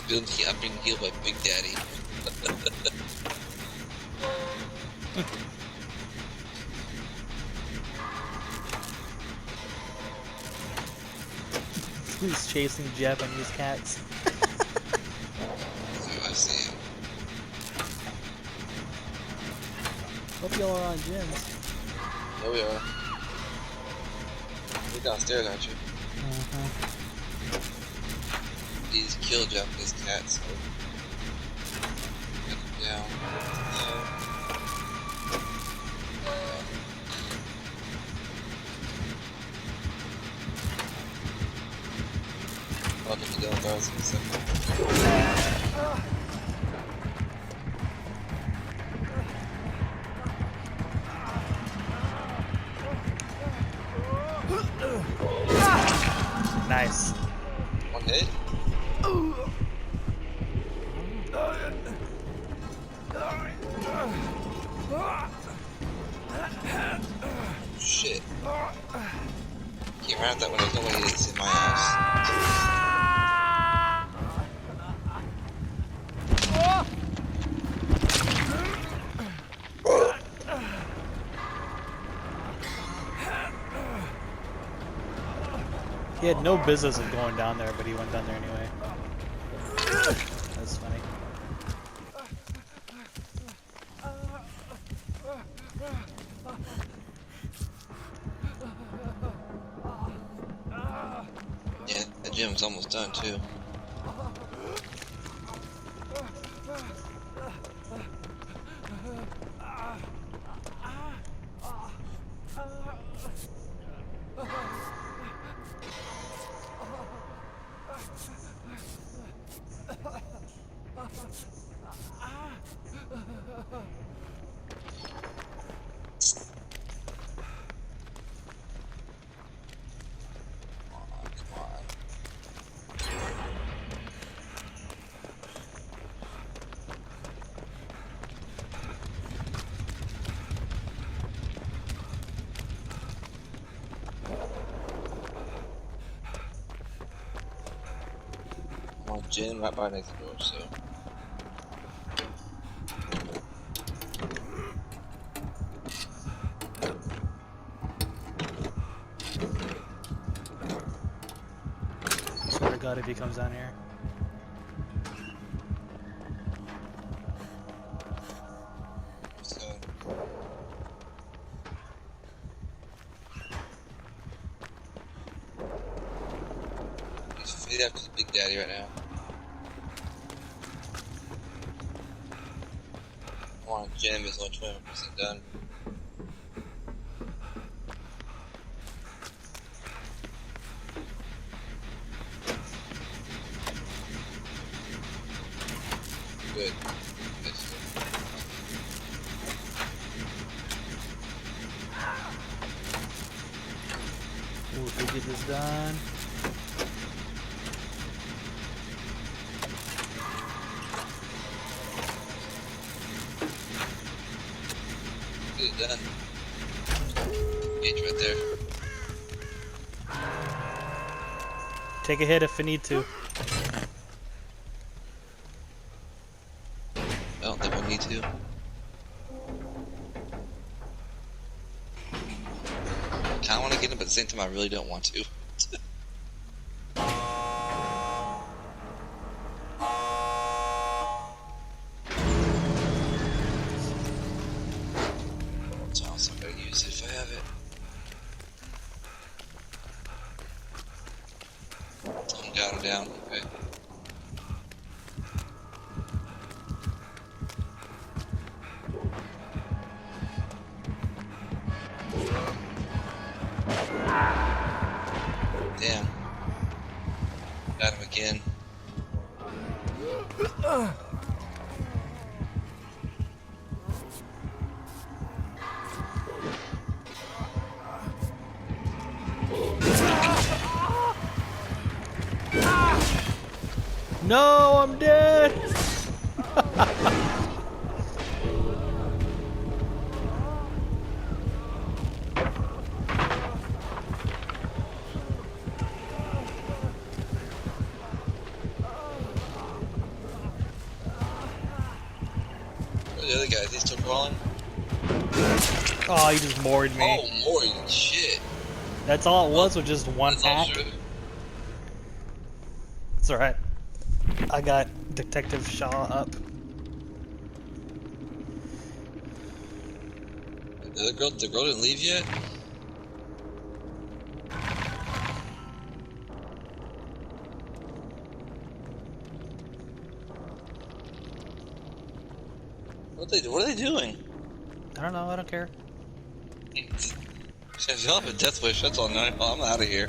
I'm being healed by Big Daddy. Who's chasing Japanese cats? So I see him. Hope y'all are on gyms. There we are. You're downstairs, aren't you? He's killed Japanese cats. So get him down. Welcome to Del Garza in a second. Nice. One hit? Shit. Can't run out that window. There's no way it's in my house. He had no business of going down there, but he went down there anyway. That's funny. Yeah, the gym's almost done too. Gym right by next door, so. Swear to God if he comes down here. So. He's feed after his Big Daddy right now. Come on, gym is only 20% done. Good. Ooh, if we get this done. Get it done. Gauge right there. Take a hit if we need to. I don't think we need to. I kinda wanna get him, but at the same time I really don't want to. So I'm gonna use it if I have it. I'm down. Okay. Damn. Got him again. No, I'm dead! the other guy? Is he still crawling? Oh, he just moored me. Oh, more shit. That's all it was just one That's all hack. true. It's alright. I got Detective Shaw up. The girl didn't leave yet? What are they doing? I don't know, I don't care. If y'all have a death wish, that's all. I'm out of here.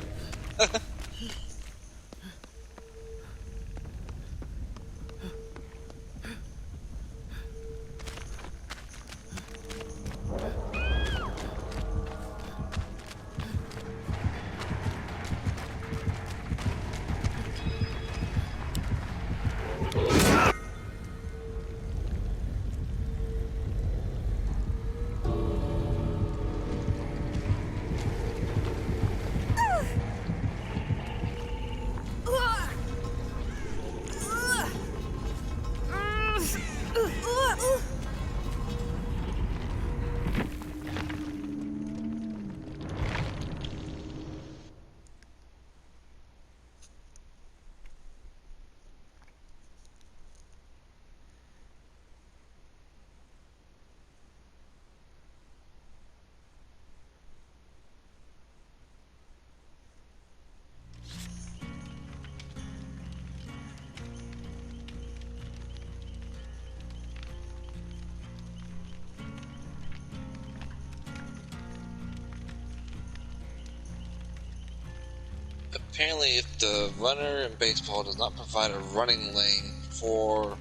Apparently, if the runner in baseball does not provide a running lane for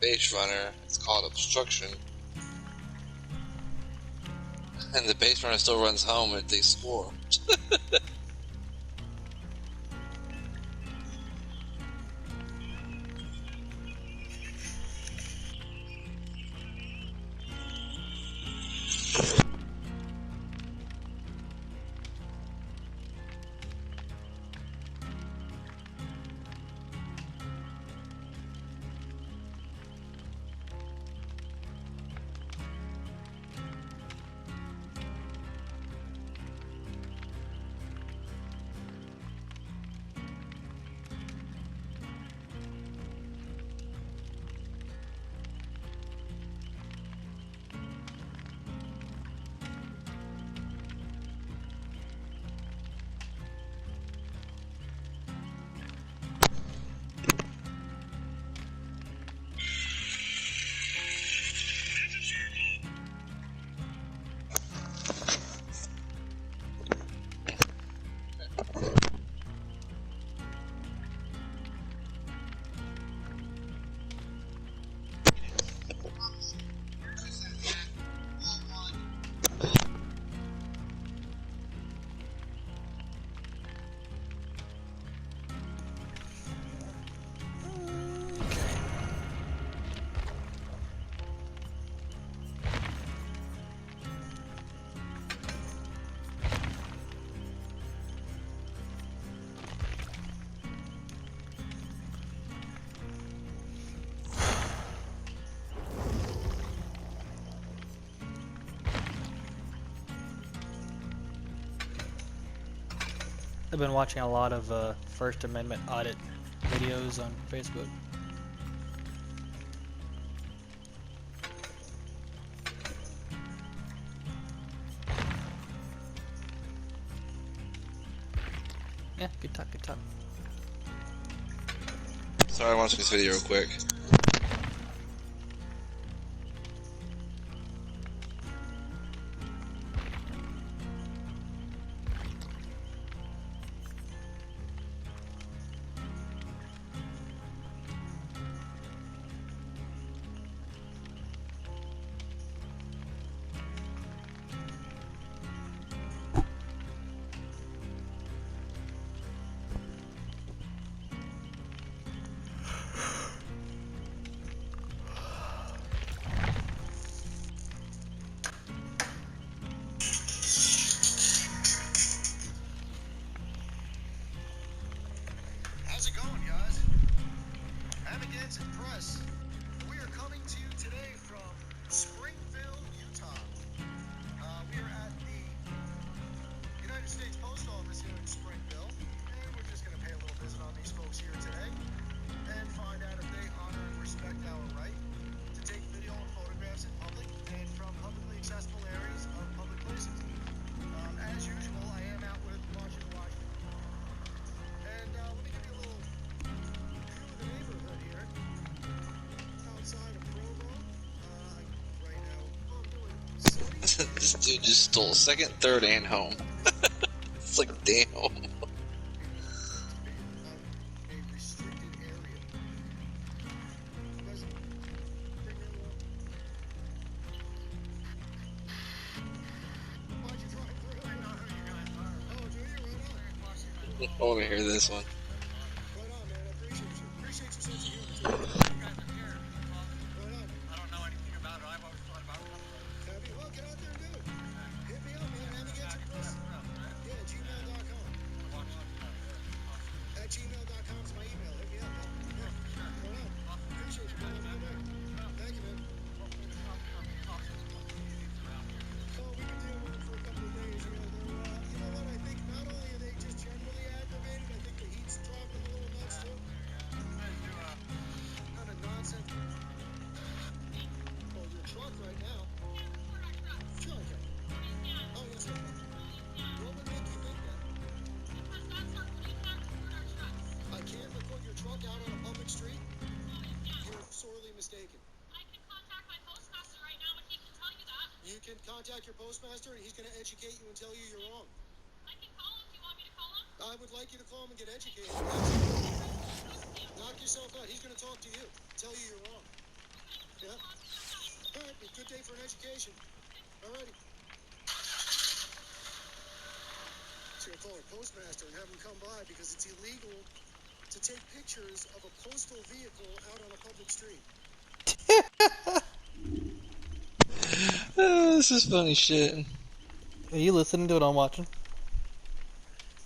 base runner, it's called obstruction. And the base runner still runs home if they score. I've been watching a lot of First Amendment audit videos on Facebook. Yeah, good talk, good talk. Sorry, I want to see this video real quick. How's it going, guys? Amagansett Press. We are coming to you today from Springville, Utah. We are at the United States Post Office here in Springville, and we're just going to pay a little visit on these folks here today and find out if they honor and respect our right to take video and photographs in public and from publicly accessible areas of public places. As usual, I am out with Washington, Washington. And let me give you a little view of the neighborhood here outside of Provo. Right now, I'm doing city. This dude just stole second, third, and home. It's like, damn. A restricted area. Guys, bring me along. Why'd you drive through? I know who you guys are. Oh, do you? Right on. I want to hear this one. Right on, man. I appreciate you. Appreciate your sense of humor, too. You guys are here. Right on. I don't know anything about it. I've always thought about it. Have you? Well, get out there and do it. Hit me up, man. Let me get your press. Yeah, gmail.com. At gmail.com is my email. Hit me up, man. Yeah. Right on. Appreciate you, man. Have a good night. Thank you, man. Oh, we can deal with it for a couple of days. You know what? I think not only are they just generally aggravated, I think the heat's driving them a little nuts, too. Kind of nonsense. Oh, your truck right now? Sure, I can. Oh, yes, sir. What would make you think that? I can't record your truck out on a public street? You're sorely mistaken. You can contact your postmaster, and he's going to educate you and tell you you're wrong. I would like you to call him and get educated. Knock yourself out. He's going to talk to you, tell you you're wrong. Yeah? All right, good day for an education. All righty. So you'll call our postmaster and have him come by because it's illegal to take pictures of a postal vehicle out on a public street. Oh, this is funny shit. Are you listening to what I'm watching?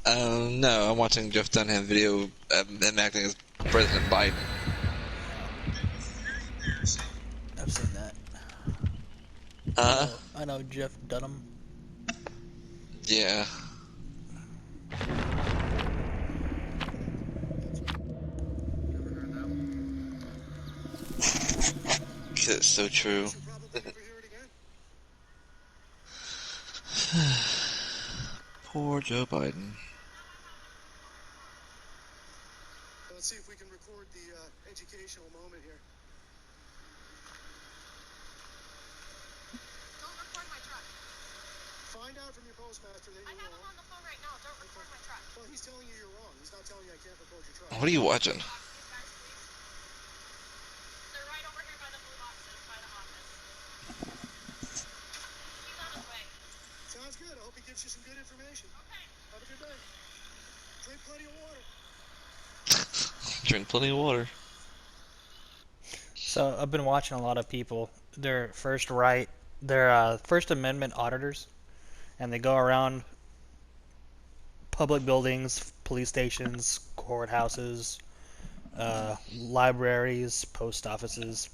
No, I'm watching Jeff Dunham video him acting as President Biden. I've seen that. I know Jeff Dunham. Yeah. It's so true. You should probably never hear it again. Poor Joe Biden. Let's see if we can record the educational moment here. Don't record my truck. Find out from your postmaster that I you're have him wrong. on the phone right now. Don't record my truck. Well, he's telling you you're wrong. He's not telling you I can't record your truck. What are you watching? Talk to these guys, please. They're right over here by the blue boxes, by the office. He's on his way. Sounds good. I hope he gives you some good information. Okay. Have a good day. Drink plenty of water. Drink plenty of water. So I've been watching a lot of people. They're First Amendment auditors, and they go around public buildings, police stations, courthouses, libraries, post offices,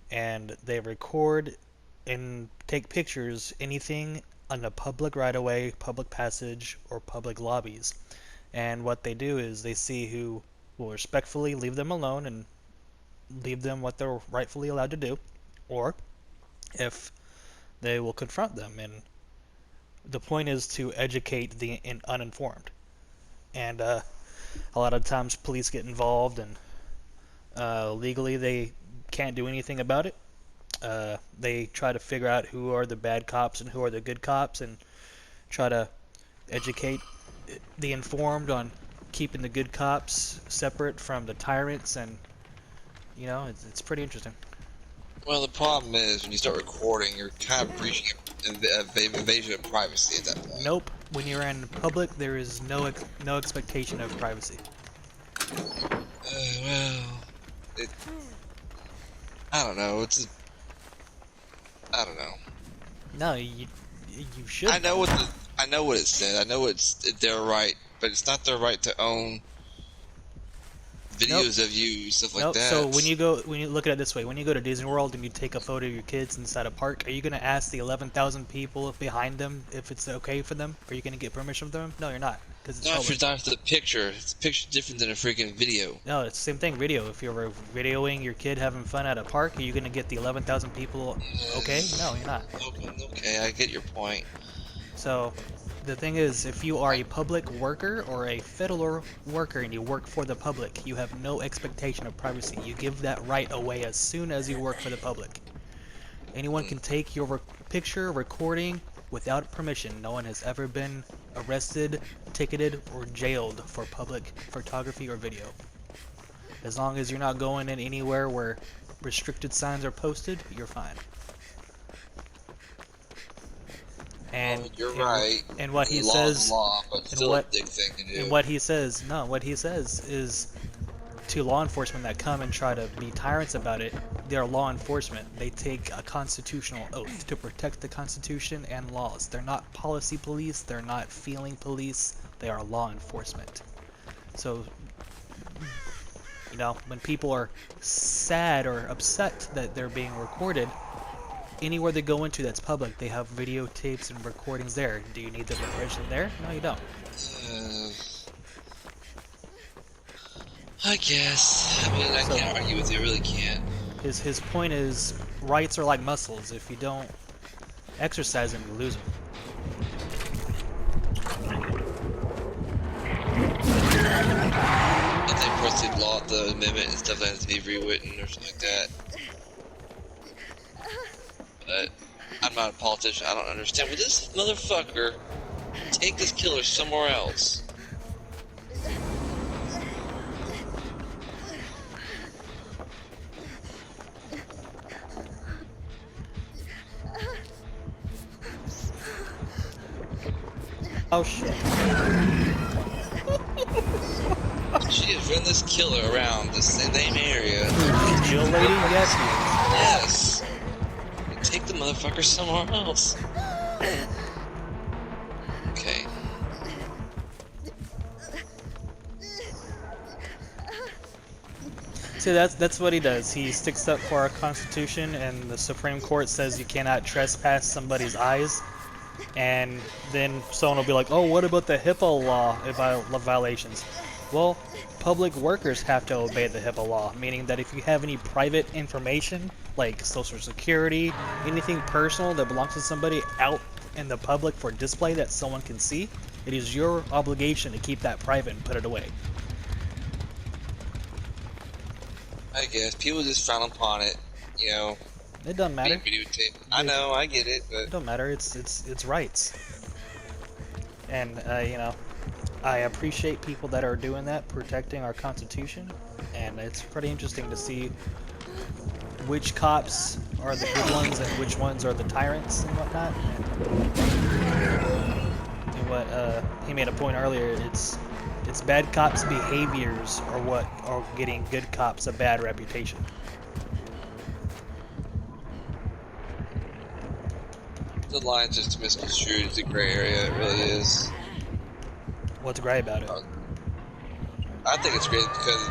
and they record and take pictures anything on the public right-of-way, public passage, or public lobbies. And what they do is they see who will respectfully leave them alone and leave them what they're rightfully allowed to do, or if they will confront them. And the point is to educate the uninformed. And a lot of times police get involved, and legally they can't do anything about it. They try to figure out who are the bad cops and who are the good cops, and try to educate the informed on keeping the good cops separate from the tyrants, and you know, it's pretty interesting. Well, the problem is when you start recording, you're kind of breaching an invasion of privacy at that point. Nope. When you're in public, there is no expectation of privacy. I don't know. I don't know. No, you should. I know what it said. I know it's their right, but it's not their right to own videos of you, stuff like Nope. that. So when you look at it this way, when you go to Disney World and you take a photo of your kids inside a park, are you gonna ask the 11,000 people behind them if it's okay for them? Are you gonna get permission from them? No, you're not, because it's Not if public. you're not the picture. It's a picture different than a freaking video. No, it's the same thing. Video. If you're videoing your kid having fun at a park, are you gonna get the 11,000 people? Okay. No, you're not. Okay, I get your point. So, the thing is, if you are a public worker or a federal worker and you work for the public, you have no expectation of privacy. You give that right away as soon as you work for the public. Anyone can take your picture, recording, without permission. No one has ever been arrested, ticketed, or jailed for public photography or video. As long as you're not going in anywhere where restricted signs are posted, you're fine. And You're right. And what he Law says, is law, but and still what- a dick thing to do. and what he says is to law enforcement that come and try to be tyrants about it, they're law enforcement. They take a constitutional oath to protect the Constitution and laws. They're not policy police, they're not feeling police, they are law enforcement. So, you know, when people are sad or upset that they're being recorded, anywhere they go into that's public, they have videotapes and recordings there. Do you need the permission there? No, you don't. I guess. I mean, I can't argue with you. I really can't. His point is, rights are like muscles. If you don't exercise them, you lose them. I think, of course, the amendment and stuff that has to be rewritten or something like that. But I'm not a politician. I don't understand. Will this motherfucker take this killer somewhere else? Oh shit. She has run this killer around the same area. Jill lady? Yes. Yes. Take the motherfucker somewhere else. Okay. See, that's what he does. He sticks up for our Constitution, and the Supreme Court says you cannot trespass somebody's eyes. And then someone will be like, "Oh, what about the HIPAA law violations?" Well, public workers have to obey the HIPAA law, meaning that if you have any private information, like Social Security, anything personal that belongs to somebody out in the public for display that someone can see, it is your obligation to keep that private and put it away. I guess people just frown upon it, you know. It doesn't matter. Being videotaped. I know, I get it, but It don't matter. It's rights. And you know, I appreciate people that are doing that, protecting our Constitution, and it's pretty interesting to see which cops are the good ones and which ones are the tyrants and whatnot. And what he made a point earlier. It's bad cops' behaviors are what are getting good cops a bad reputation. the line's just misconstrued. It's a gray area. It really is. What's great about it? I think it's great because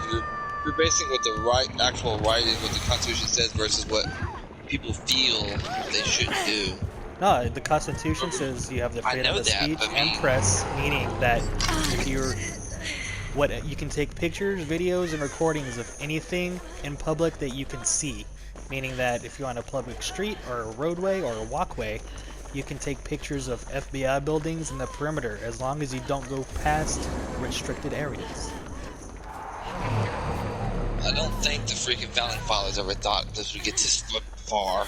you're basing what the actual writing, what the Constitution says, versus what people feel they shouldn't do. No, the Constitution says you have the freedom know of that, speech but and me- press, meaning that if you're you can take pictures, videos, and recordings of anything in public that you can see. Meaning that if you're on a public street or a roadway or a walkway, you can take pictures of FBI buildings and the perimeter as long as you don't go past restricted areas. I don't think the freaking founding fathers ever thought this would get this far.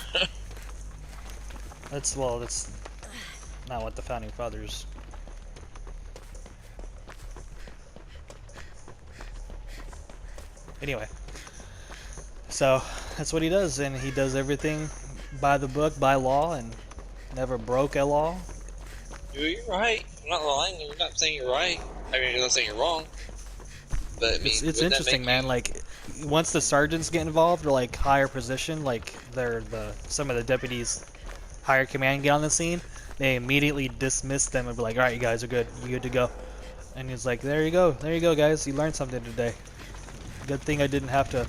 That's not what the founding fathers. Anyway, so that's what he does, and he does everything by the book, by law, and never broke a law. You're right. I'm not lying. You're not saying you're right. I mean, you're not saying you're wrong. But I mean, It's wouldn't that interesting, make man. you- Like, once the sergeants get involved, or like higher position, like some of the deputies, higher command get on the scene, they immediately dismiss them and be like, "All right, you guys are good. You good to go." And he's like, there you go, guys. You learned something today." Good thing I didn't have to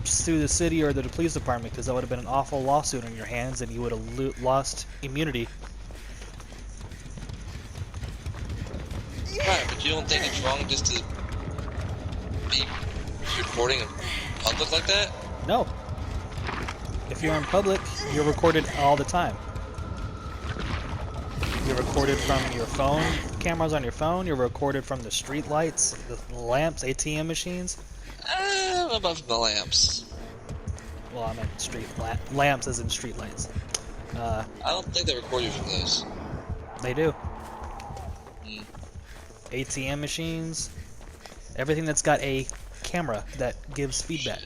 sue the city or the police department, because that would have been an awful lawsuit on your hands, and you would have lost immunity. Right, but you don't think it's wrong just to be recording in public like that? No. If you're in public, you're recorded all the time. You're recorded from your phone, cameras on your phone. You're recorded from the street lights, the lamps, ATM machines. What about the lamps? Well, I meant street lamps as in street lights. I don't think they record you from those. They do. Hmm. ATM machines, everything that's got a camera that gives feedback.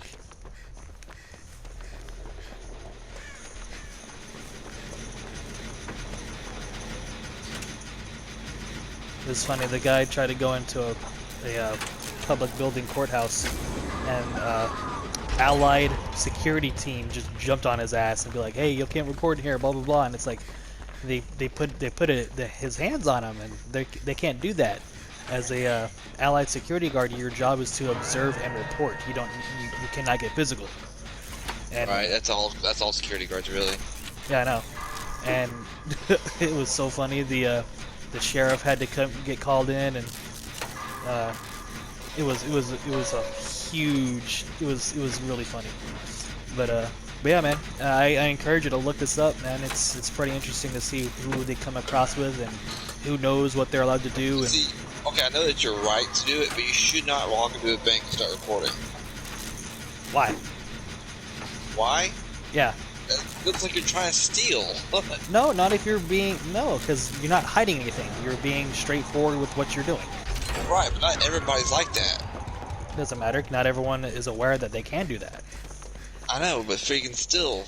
It was funny, the guy tried to go into a public building courthouse, and allied security team just jumped on his ass and be like, hey, you can't record here, blah blah blah. And it's like they put his hands on him, and they can't do that. As a allied security guard, your job is to observe and report. You cannot get physical. And Right, that's all security guards, really. yeah, I know. And it was so funny. The sheriff had to get called in, and it was really funny. But yeah, man, I encourage you to look this up, man. It's pretty interesting to see who they come across with and who knows what they're allowed to do. And See, okay, I know that you're right to do it, but you should not walk into a bank and start recording. why? Why? Yeah. It looks like you're trying to steal. No, not if you're being because you're not hiding anything. You're being straightforward with what you're doing. Right, but not everybody's like that. Doesn't matter. Not everyone is aware that they can do that. I know, but freaking still,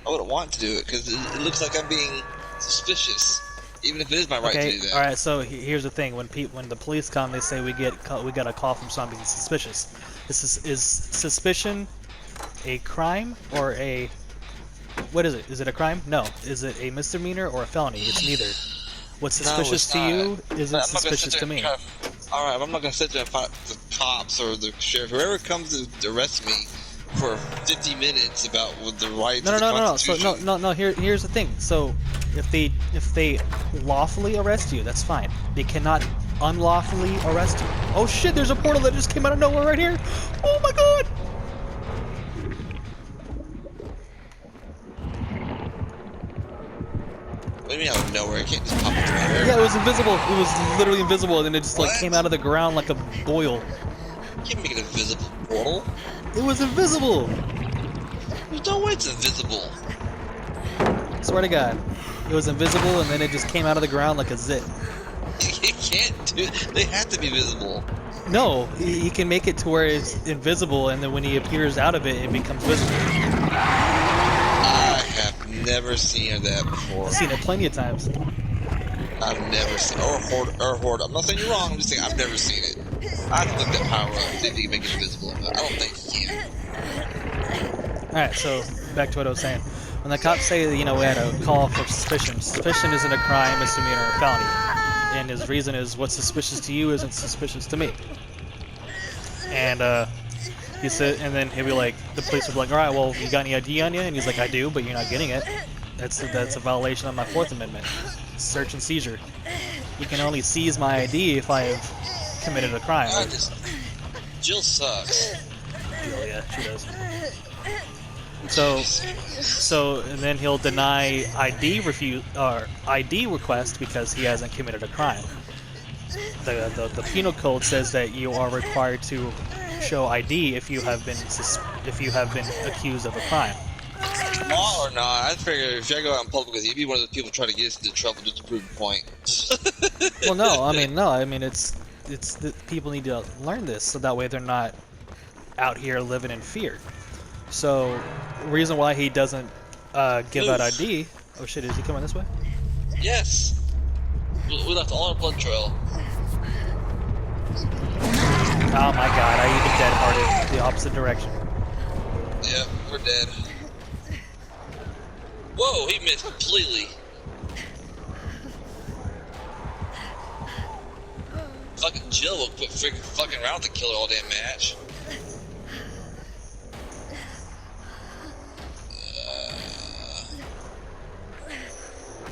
I wouldn't want to do it because it looks like I'm being suspicious, even if it is my right to do that. All right. So here's the thing: when the police come, they say we got a call from something suspicious. Is suspicion a crime or a what is it? Is it a crime? No. Is it a misdemeanor or a felony? It's neither. What's suspicious to you isn't suspicious to me. Alright, I'm not gonna sit there and fight the cops or the sheriff, whoever comes to arrest me for 50 minutes about what the rights of the Constitution. So here's the thing. So if they lawfully arrest you, that's fine. They cannot unlawfully arrest you. Oh shit, there's a portal that just came out of nowhere right here. Oh my god. What do you mean out of nowhere? It can't just pop into my hair. Yeah, it was invisible. It was literally invisible, and it just like What? came out of the ground like a boil. You can't make an invisible portal. It was invisible. There's no way it's invisible. Swear to God, it was invisible, and then it just came out of the ground like a zit. You can't do it. They have to be visible. No, he can make it to where it's invisible, and then when he appears out of it, it becomes visible. I have never seen that before. I've seen it plenty of times. I've never seen or horde. I'm not saying you're wrong. I'm just saying I've never seen it. I have to look that power up see if you can make it invisible. But I don't think you can. All right, so back to what I was saying. When the cops say that, we had a call for suspicion, suspicion isn't a crime, misdemeanor, or felony. And his reason is what's suspicious to you isn't suspicious to me. And he said, and then he'll be like, the police will be like, all right, well, you got any ID on you? And he's like, I do, but you're not getting it. That's a violation of my Fourth Amendment. Search and seizure. You can only seize my ID if I have committed a crime. Jill sucks. Oh, yeah, she does. So, and then he'll deny ID request because he hasn't committed a crime. The penal code says that you are required to show ID if you have been accused of a crime. Law or not, I figure if I go out in public with you, you'd be one of the people trying to get us into trouble just to prove a point. Well, no, I mean it's that people need to learn this so that way they're not out here living in fear. So, the reason why he doesn't give out ID. Oh shit, is he coming this way? Yes. We left all our blood trail. Oh my god, I even dead-hearted the opposite direction. Yep, we're dead. Whoa, he missed completely. fucking Jill will quit fucking around with the killer all damn match.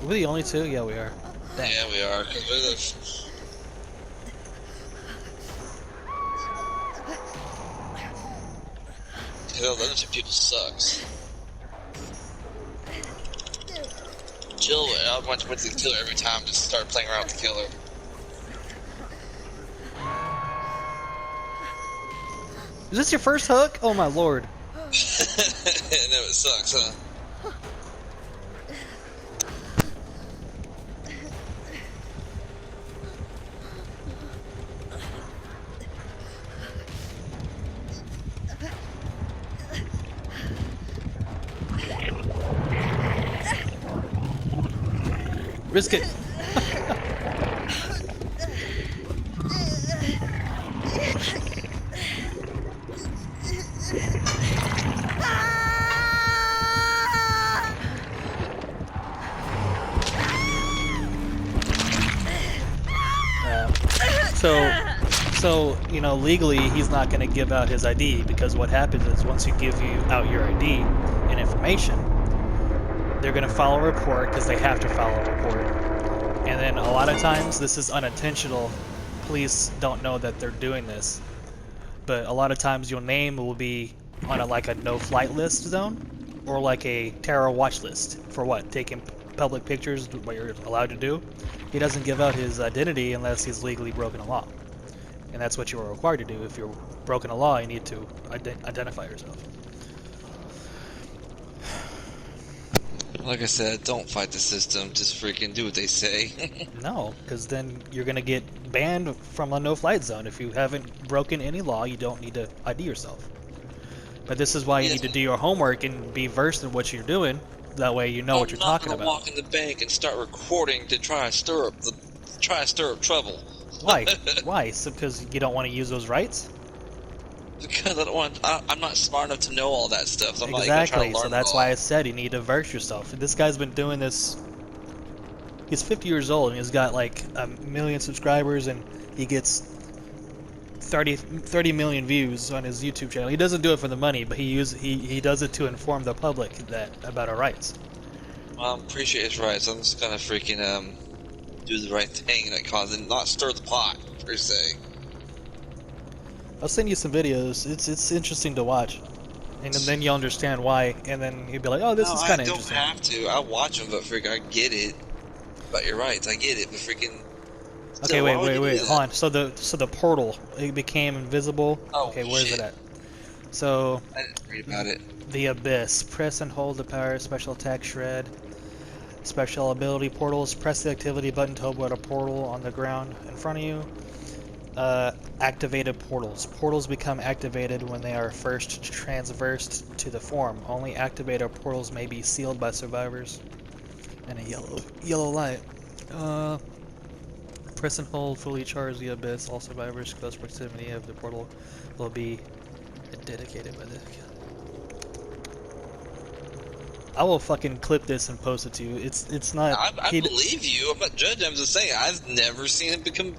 We're the only two? Yeah, we are. Dang. Yeah, we are. 'Cause we're the. Hell, the other two people sucks. Jill, I went to the killer every time, just start playing around with the killer. Is this your first hook? Oh my lord. No, it sucks, huh? Risk it. So, you know, legally he's not going to give out his ID, because what happens is once you give out your ID and information, they're going to file a report, because they have to file a report. And then a lot of times this is unintentional. Police don't know that they're doing this. But a lot of times your name will be on like a no-flight list zone, or like a terror watch list. For what? Taking public pictures, what you're allowed to do. He doesn't give out his identity unless he's legally broken a law. And that's what you are required to do. If you're broken a law, you need to identify yourself. Like I said, don't fight the system. Just freaking do what they say. No, because then you're going to get banned from a no-flight zone. If you haven't broken any law, you don't need to ID yourself. But this is why you need to do your homework and be versed in what you're doing. That way you know what you're talking about. I'm not gonna walk in the bank and start recording to try to stir up trouble. Why? Why? So because you don't want to use those rights? Because I don't want. I'm not smart enough to know all that stuff. So I'm Exactly. not even trying to learn So that's why I said you need to verse yourself. This guy's been doing this. He's 50 years old and he's got like 1 million subscribers, and he gets 30 million views on his YouTube channel. He doesn't do it for the money, but he does it to inform the public about our rights. Well, I appreciate his rights. I'm just gonna freaking do the right thing, and not stir the pot per se. I'll send you some videos. It's interesting to watch, and then you'll understand why. And then you'll be like, oh, this is kind of interesting. I don't have to. I watch them, but freaking, I get it about your rights. I get it, but freaking. Okay, So wait, why would you do hold on. So the portal, it became invisible. Oh, okay, where is shit. it at? So I didn't read about it. the abyss. Press and hold the power. Special attack shred. Special ability portals. Press the activity button to open a portal on the ground in front of you. Activated portals. Portals become activated when they are first transversed to the form. Only activated portals may be sealed by survivors. And a yellow light. Press and hold fully charge the abyss. All survivors close proximity of the portal will be dedicated by the. I will fucking clip this and post it to you. It's not. I believe you. I'm not judging. I'm just saying I've never seen it become